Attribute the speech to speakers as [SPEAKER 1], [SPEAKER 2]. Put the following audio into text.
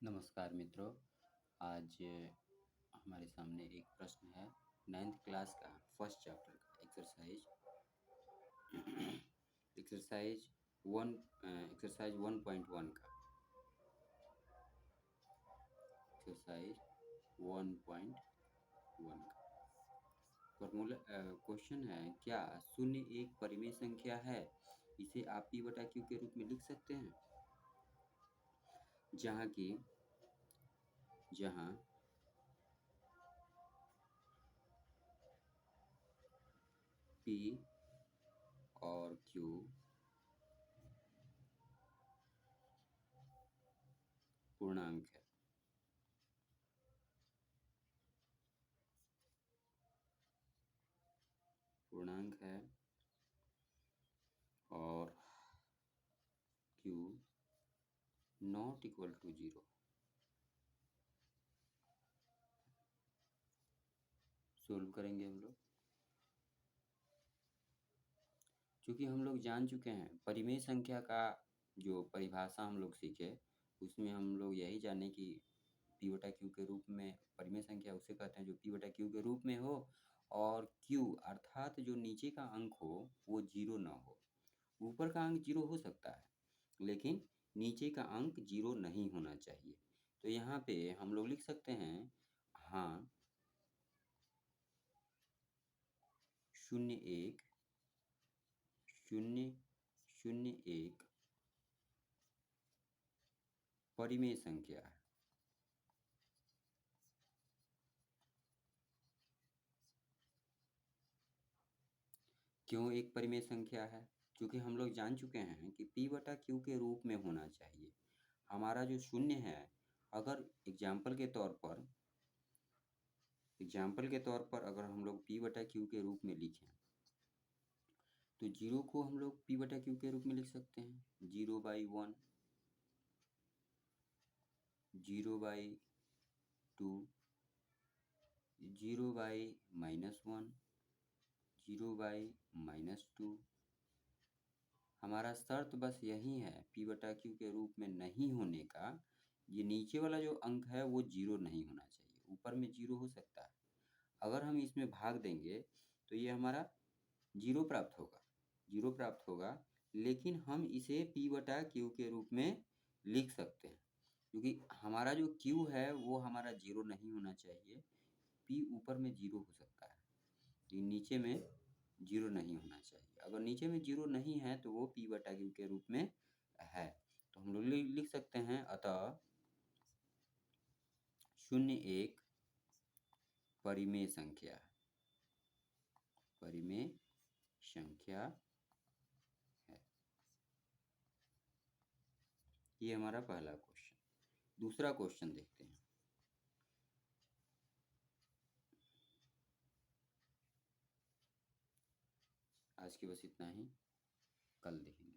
[SPEAKER 1] नमस्कार मित्रों। आज हमारे सामने एक प्रश्न है 9th क्लास का फर्स्ट चैप्टर का एक्सरसाइज 1.1 का एक्सरसाइज 1.1 का फॉर्मूला क्वेश्चन है, क्या शून्य एक परिमेय संख्या है? इसे आप p बटा q के रूप में लिख सकते हैं, जहाँ p और q पूर्णांक है। और q not equal to 0। Solve करेंगे हम लोग, क्योंकि हम लोग जान चुके हैं परिमेय संख्या का जो परिभाषा हम लोग सीखे, उसमें हम लोग यही जाने कि p बटा q के रूप में परिमेय संख्या उसे कहते हैं जो p बटा q के रूप में हो और q अर्थात जो नीचे का अंक हो वो 0 ना हो। ऊपर का अंक 0 हो सकता है लेकिन नीचे का अंक 0 नहीं होना चाहिए। तो यहाँ पे हम लोग लिख सकते हैं, हाँ 0.1 0.01 परिमेय संख्या है। क्यों एक परिमेय संख्या है? क्योंकि हम लोग जान चुके हैं कि p बटा q के रूप में होना चाहिए। हमारा जो शून्य है, अगर एग्जाम्पल के तौर पर अगर हम लोग p बटा q के रूप में लिखें तो 0 को हम लोग p बटा q के रूप में लिख सकते हैं, 0/1, 0/2, 0/-1, 0/-2। हमारा शर्त बस यही है p बटा q के रूप में नहीं होने का। ये नीचे वाला जो अंक है वो 0 नहीं होना चाहिए, ऊपर में 0 हो सकता है। अगर हम इसमें भाग देंगे तो ये हमारा 0 प्राप्त होगा, लेकिन हम इसे p बटा q के रूप में लिख सकते हैं क्योंकि हमारा जो q है वो हमारा 0 नहीं होना चाहिए। p ऊपर में 0 हो सकता है, ये नीचे में 0 नहीं होना चाहिए। अगर नीचे में 0 नहीं है तो वो p बटा q के रूप में है। तो हम लोग लिख सकते हैं, अतः 0.1 परिमेय संख्या है। ये हमारा पहला क्वेश्चन। दूसरा क्वेश्चन देखते हैं। आज की बस इतना ही, कल देखेंगे।